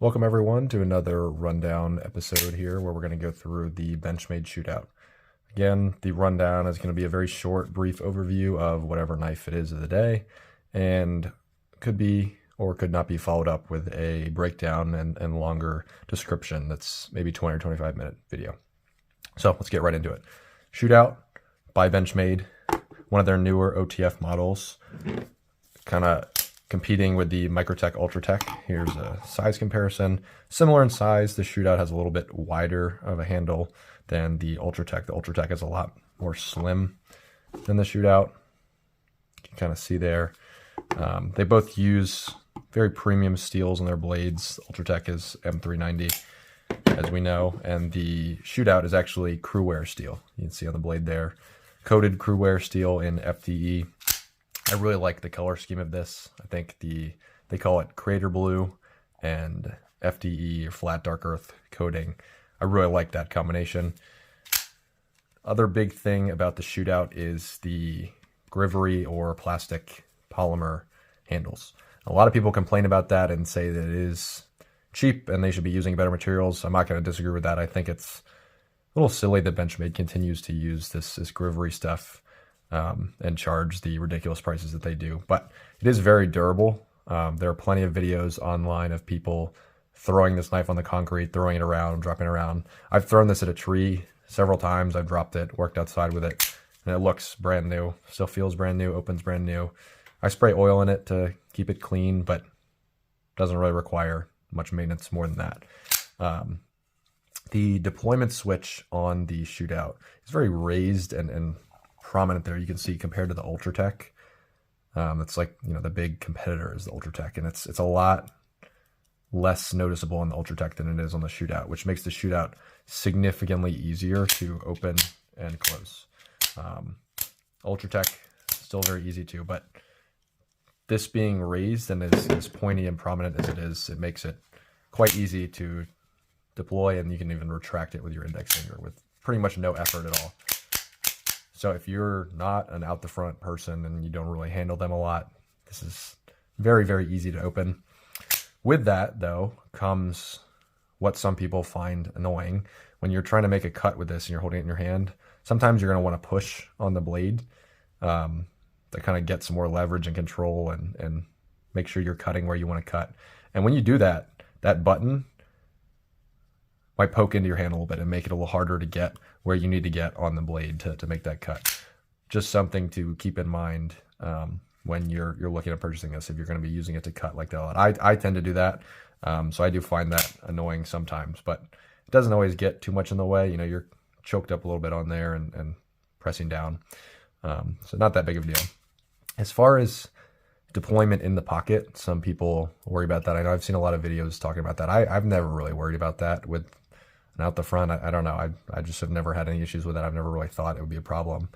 Welcome everyone to another rundown episode here where we're going to go through the Benchmade Shootout. Again, the rundown is going to be a very short, brief overview of whatever knife it is of the day, and could be or could not be followed up with a breakdown and longer description that's maybe 20 or 25 minute video. So let's get right into it. Shootout by Benchmade, one of their newer OTF models, kind of competing with the Microtech Ultratech. Here's a size comparison. Similar in size, the Shootout has a little bit wider of a handle than the Ultratech. The Ultratech is a lot more slim than the Shootout. You can kind of see there. They both use very premium steels in their blades. The Ultratech is M390, as we know, and the Shootout is actually crew wear steel. You can see on the blade there. Coated crew wear steel in FDE. I really like the color scheme of this. I think they call it Crater Blue and FDE or Flat Dark Earth coating. I really like that combination. Other big thing about the Shootout is the grivery or plastic polymer handles. A lot of people complain about that and say that it is cheap and they should be using better materials. I'm not going to disagree with that. I think it's a little silly that Benchmade continues to use this grivery stuff and charge the ridiculous prices that they do. But it is very durable. There are plenty of videos online of people throwing this knife on the concrete, throwing it around, dropping it around. I've thrown this at a tree several times. I've dropped it, worked outside with it, and it looks brand new. Still feels brand new, opens brand new. I spray oil in it to keep it clean, but doesn't really require much maintenance more than that. The deployment switch on the Shootout is very raised and prominent there. You can see compared to the Ultratech. It's like, you know, the big competitor is the Ultratech, and it's a lot less noticeable on the Ultratech than it is on the Shootout, which makes the Shootout significantly easier to open and close. Ultratech still very easy to, but this being raised and as pointy and prominent as it is, it makes it quite easy to deploy, and you can even retract it with your index finger with pretty much no effort at all. So if you're not an out the front person and you don't really handle them a lot, this is very, very easy to open. With that, though, comes what some people find annoying. When you're trying to make a cut with this and you're holding it in your hand, sometimes you're going to want to push on the blade to kind of get some more leverage and control and make sure you're cutting where you want to cut. And when you do that, that button might poke into your hand a little bit and make it a little harder to get where you need to get on the blade to make that cut. Just something to keep in mind when you're looking at purchasing this, if you're going to be using it to cut like that. I tend to do that, so I do find that annoying sometimes, but it doesn't always get too much in the way. You know, you're choked up a little bit on there and pressing down, so not that big of a deal. As far as deployment in the pocket, some people worry about that. I know I've seen a lot of videos talking about that. I've never really worried about that with an out the front. I don't know. I just have never had any issues with it. I've never really thought it would be a problem.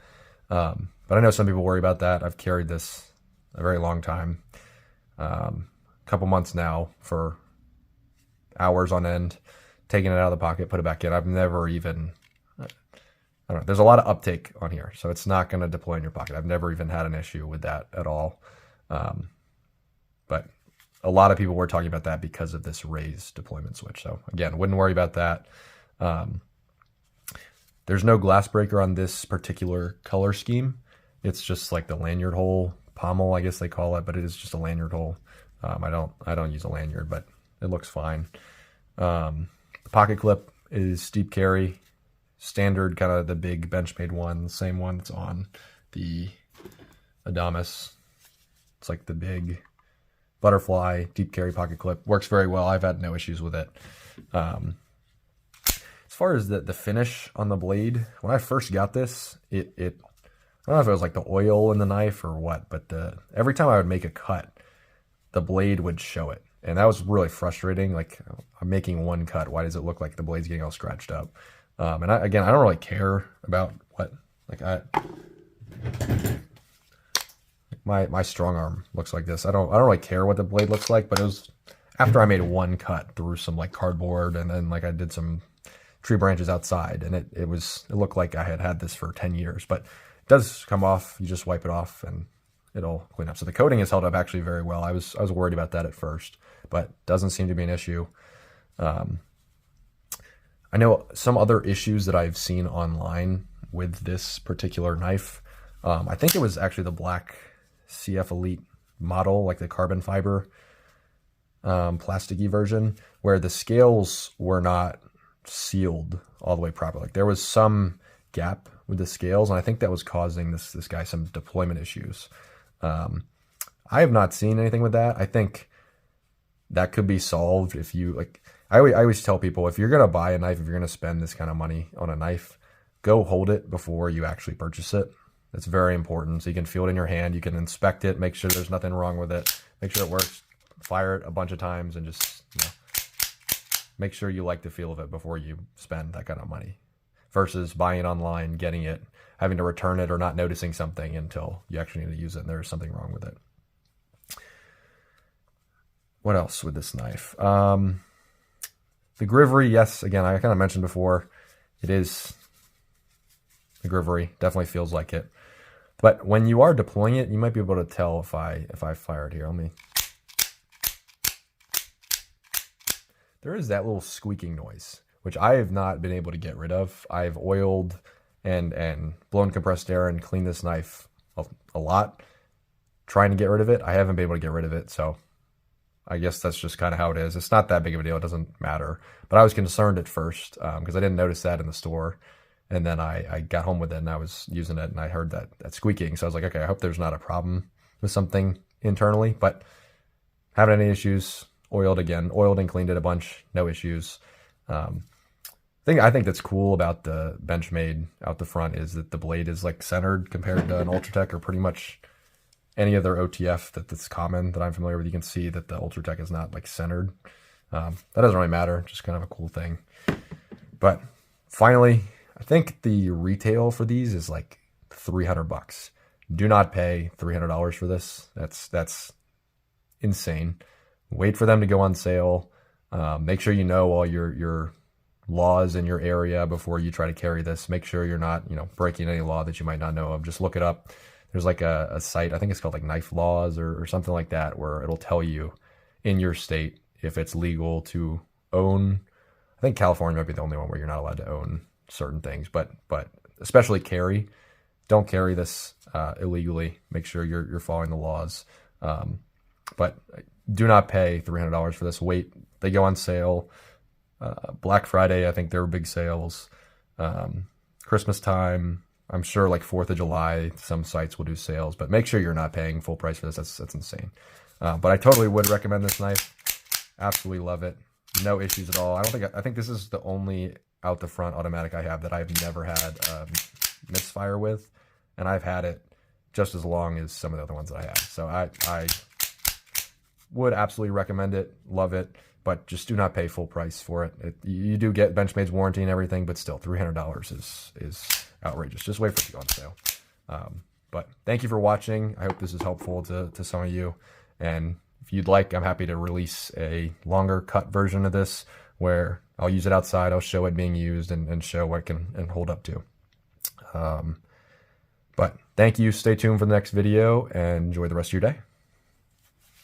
But I know some people worry about that. I've carried this a very long time, a couple months now, for hours on end, taking it out of the pocket, put it back in. I've never even, I don't know. There's a lot of uptake on here, so it's not going to deploy in your pocket. I've never even had an issue with that at all. But a lot of people were talking about that because of this raised deployment switch. So again, wouldn't worry about that. There's no glass breaker on this particular color scheme. It's just like the lanyard hole, pommel, I guess they call it, but it is just a lanyard hole. I don't use a lanyard, but it looks fine. The pocket clip is deep carry, standard, kind of the big Benchmade one, the same one that's on the Adamas. It's like the big butterfly deep carry pocket clip. Works very well. I've had no issues with it. As far as the finish on the blade, when I first got this, I don't know if it was like the oil in the knife or what, but every time I would make a cut, the blade would show it. And that was really frustrating. Like, I'm making one cut. Why does it look like the blade's getting all scratched up? And I don't really care about what, like my strong arm looks like this. I don't really care what the blade looks like, but it was after I made one cut through some like cardboard, and then like I did some tree branches outside, and it looked like I had this for 10 years, but it does come off. You just wipe it off and it'll clean up. So the coating has held up actually very well. I was worried about that at first, but doesn't seem to be an issue. I know some other issues that I've seen online with this particular knife. I think it was actually the black CF Elite model, like the carbon fiber plasticky version, where the scales were not sealed all the way properly. Like there was some gap with the scales, and I think that was causing this guy some deployment issues. I have not seen anything with that. I think that could be solved if you like. I always tell people, if you're gonna buy a knife, if you're gonna spend this kind of money on a knife, go hold it before you actually purchase it. It's very important, so you can feel it in your hand, you can inspect it, make sure there's nothing wrong with it, make sure it works, fire it a bunch of times, and just, you know, make sure you like the feel of it before you spend that kind of money. Versus buying it online, getting it, having to return it, or not noticing something until you actually need to use it and there's something wrong with it. What else with this knife? The grivery, yes, again, I kind of mentioned before, it is the grivery, definitely feels like it. But when you are deploying it, you might be able to tell if I fire it here. Let me. There is that little squeaking noise, which I have not been able to get rid of. I've oiled and blown compressed air and cleaned this knife a lot, trying to get rid of it. I haven't been able to get rid of it, so I guess that's just kind of how it is. It's not that big of a deal. It doesn't matter. But I was concerned at first because I didn't notice that in the store. And then I got home with it and I was using it and I heard that squeaking. So I was like, okay, I hope there's not a problem with something internally. But haven't any issues. Oiled and cleaned it a bunch. No issues. I think that's cool about the Benchmade out the front is that the blade is like centered compared to an Ultratech or pretty much any other OTF that's common that I'm familiar with. You can see that the Ultratech is not like centered. That doesn't really matter, just kind of a cool thing. But finally, I think the retail for these is like $300. Do not pay $300 for this. That's insane. Wait for them to go on sale. Make sure you know all your laws in your area before you try to carry this. Make sure you're not, breaking any law that you might not know of. Just look it up. There's like a site, I think it's called like Knife Laws or something like that, where it'll tell you in your state if it's legal to own. I think California might be the only one where you're not allowed to own certain things, but especially carry. Don't carry this illegally. Make sure you're following the laws. But do not pay $300 for this. Wait, they go on sale. Black Friday, I think there were big sales. Christmas time, I'm sure like 4th of July, some sites will do sales, but make sure you're not paying full price for this. That's insane. But I totally would recommend this knife. Absolutely love it. No issues at all. I think this is the only out the front automatic I have that I've never had misfire with, and I've had it just as long as some of the other ones that I have. So I would absolutely recommend it. Love it. But just do not pay full price for it. You do get Benchmade's warranty and everything, but still $300 is outrageous. Just wait for it to go on sale. But thank you for watching. I hope this is helpful to some of you. And if you'd like, I'm happy to release a longer cut version of this where I'll use it outside. I'll show it being used and show what it can hold up to. But thank you. Stay tuned for the next video and enjoy the rest of your day.